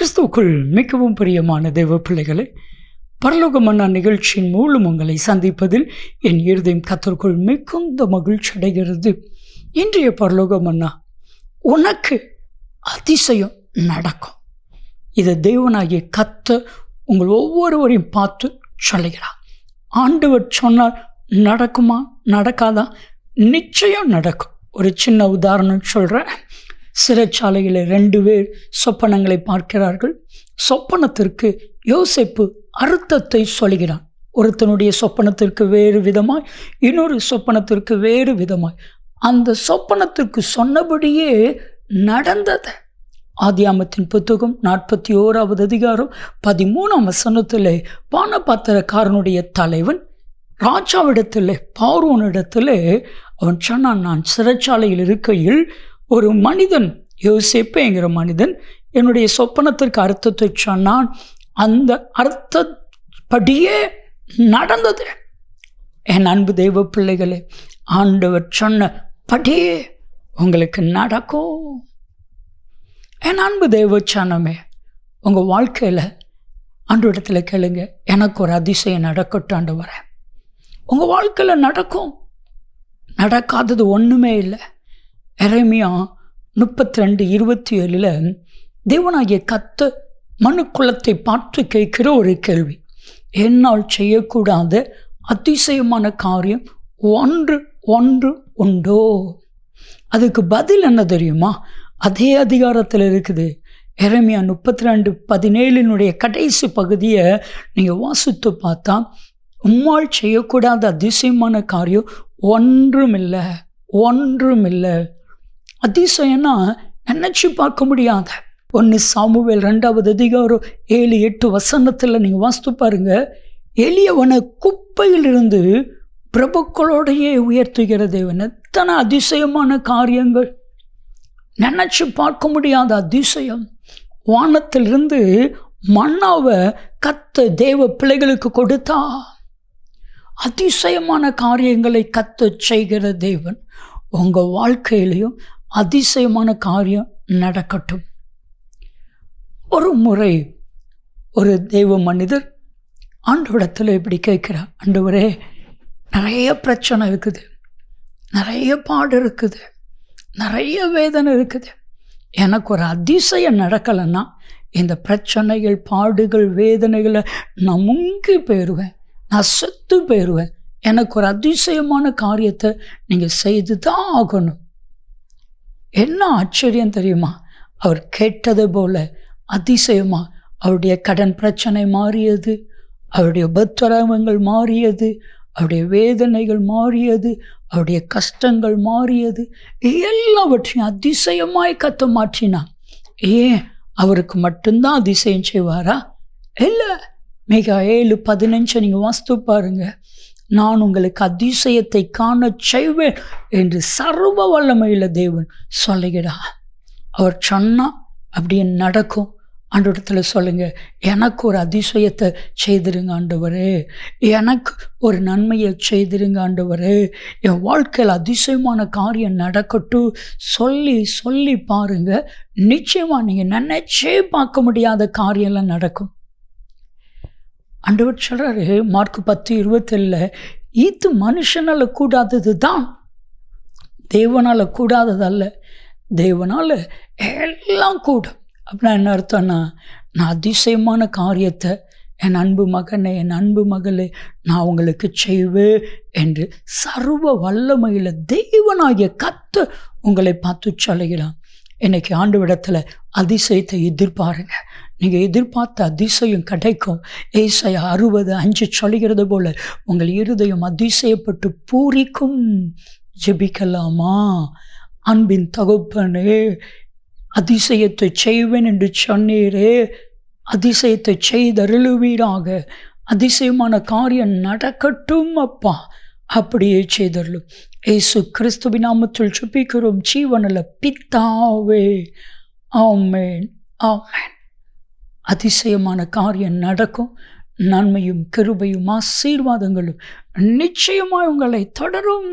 கிறிஸ்துவுக்குள் மிகவும் பிரியமான தேவ பிள்ளைகளை, பரலோக மன்னா நிகழ்ச்சியின் மூலம் உங்களை சந்திப்பதில் என் இருதயம் கர்த்தருக்குள் மிகுந்த மகிழ்ச்சி அடைகிறது. இன்றைய பரலோக மன்னா, உனக்கு அதிசயம் நடக்கும். இதை தேவனாகிய கர்த்தர் உங்கள் ஒவ்வொருவரையும் பார்த்து சொல்லுகிறார். ஆண்டவர் சொன்னால் நடக்குமா நடக்காதா? நிச்சயம் நடக்கும். ஒரு சின்ன உதாரணம் சொல்கிறேன். சிறைச்சாலையில் 2 பேர் சொப்பனங்களை பார்க்கிறார்கள். சொப்பனத்திற்கு யோசேப்பு அர்த்தத்தை சொல்கிறான். ஒருத்தனுடைய சொப்பனத்திற்கு வேறு விதமாய், இன்னொரு சொப்பனத்திற்கு வேறு விதமாய். அந்த சொப்பனத்திற்கு சொன்னபடியே நடந்தது. ஆதியாமத்தின் புத்தகம் 41வது அதிகாரம் 13ஆம் வசனத்தில் பானபாத்திரக்காரனுடைய தலைவன் ராஜாவிடத்தில், பார்வோனிடத்தில் அவன் சொன்னான், நான் சிறைச்சாலையில் இருக்கையில் ஒரு மனிதன், யோசேப்புங்கிற மனிதன், என்னுடைய சொப்பனத்திற்கு அர்த்தத்தை சொன்னான். அந்த அர்த்தப்படியே நடந்தது. என் அன்பு தெய்வ பிள்ளைகளே, ஆண்டவர் சொன்னபடியே உங்களுக்கு நடக்கும். என் அன்பு தெய்வ சனமே, உங்கள் வாழ்க்கையில் ஆண்டவரிடத்தில் கேளுங்க, எனக்கு ஒரு அதிசயம் நடக்கட்டும் ஆண்டவரே. உங்கள் வாழ்க்கையில் நடக்கும். நடக்காதது ஒன்றுமே இல்லை. எரேமியா 32:27 தேவனாகிய கர்த்தர் மனுக்குலத்தை பார்த்து கேட்கிற ஒரு கேள்வி, என்னால் செய்யக்கூடாத அதிசயமான காரியம் ஒன்று உண்டோ? அதுக்கு பதில் என்ன தெரியுமா? அதே அதிகாரத்தில் இருக்குது. எரேமியா 32:17 கடைசி பகுதியை நீங்கள் வாசித்து பார்த்தா, உம்மால் செய்யக்கூடாத அதிசயமான காரியம் ஒன்றுமில்லை. அதிசயம்னா நினச்சி பார்க்க முடியாத. 1 சாமுவேல் 2வது அதிகாரம் 7-8 வசனத்தில் நீங்கள் வாசித்து பாருங்க. எளியவனை குப்பையிலிருந்து பிரபுக்களோடையே உயர்த்துகிற தேவன். எத்தனை அதிசயமான காரியங்கள், நினச்சி பார்க்க முடியாத அதிசயம். வானத்திலிருந்து மன்னாவை கர்த்தர் தேவ பிள்ளைகளுக்கு கொடுத்தா. அதிசயமான காரியங்களை கர்த்தர் செய்கிற தேவன். உங்கள் வாழ்க்கையிலையும் அதிசயமான காரியம் நடக்கட்டும். ஒரு முறை ஒரு தெய்வ மனிதர் ஆண்டவரிடத்தில் இப்படி கேட்கிறார், ஆண்டவரே, நிறைய பிரச்சனை இருக்குது, நிறைய பாடு இருக்குது, நிறைய வேதனை இருக்குது. எனக்கு ஒரு அதிசயம் நடக்கலைன்னா இந்த பிரச்சனைகள், பாடுகள், வேதனைகளை நான் முங்கி போயிடுவேன், நான் செத்து போயிடுவேன். எனக்கு ஒரு அதிசயமான காரியத்தை நீங்கள் செய்து தான் ஆகணும். என்ன ஆச்சரியம் தெரியுமா? அவர் கேட்டது போல அதிசயமாக அவருடைய கடன் பிரச்சனை மாறியது, அவருடைய உபத்திரவங்கள் மாறியது, அவருடைய வேதனைகள் மாறியது, அவருடைய கஷ்டங்கள் மாறியது. எல்லாவற்றையும் அதிசயமாய் கர்த்தர் மாற்றினான். ஏன் அவருக்கு மட்டும்தான் அதிசயம் செய்வாரா? இல்லை. மிகா 7:15 நீங்கள் வாசித்து பாருங்க. நான் உங்களுக்கு அதிசயத்தை காண செய்வேன் என்று சர்வ வல்லமையுள்ள தேவன் சொல்லுகிறார். அவர் சொன்னால் அப்படியே நடக்கும். ஆண்டவரிடத்தில் சொல்லுங்க, எனக்கு ஒரு அதிசயத்தை செய்திருங்க ஆண்டவரே, எனக்கு ஒரு நன்மையை செய்திருங்க ஆண்டவரே, என் வாழ்க்கையில் அதிசயமான காரியம் நடக்கட்டும் சொல்லி பாருங்க. நிச்சயமாக நீங்கள் நினைச்சே பார்க்க முடியாத காரியம்லாம் நடக்கும். ஆண்டவர் சொல்கிறாரு மார்க் 10:27, இது மனுஷனால் கூடாதது தான், தேவனால் கூடாததல்ல. தேவனால் எல்லாம் கூடும். அப்படின்னா என்ன அர்த்தம்னா, நான் அதிசயமான காரியத்தை என் அன்பு மகனே, என் அன்பு மகளே, நான் உங்களுக்கு செய்வேன் என்று சர்வ வல்லமையில் தேவனாகிய கர்த்தர் உங்களை பார்த்து சொல்லுகிறான். இன்னைக்கு ஆண்டவரிடத்தில் அதிசயத்தை எதிர்பாருங்க. நீங்கள் எதிர்பார்த்த அதிசயம் கிடைக்கும். ஏசாயா 60:5 சொல்லுகிறது போல உங்கள் இருதயம் அதிசயப்பட்டு பூரிக்கும். ஜெபிக்கலாமா? அன்பின் தகப்பனே, அதிசயத்தை செய்வேன் என்று சொன்னீரே, அதிசயத்தை செய்தருளுவீராக. அதிசயமான காரியம் நடக்கட்டும் அப்பா, அப்படியே செய்தருளும். இயேசு கிறிஸ்துவின் நாமத்தில் ஜெபிக்கிறோம் ஜீவனுள்ள பிதாவே, ஆமென், ஆமென். அதிசயமான காரியம் நடக்கும். நன்மையும் கிருபையும் ஆசீர்வாதங்களும் நிச்சயமாய் உங்களை தொடரும்.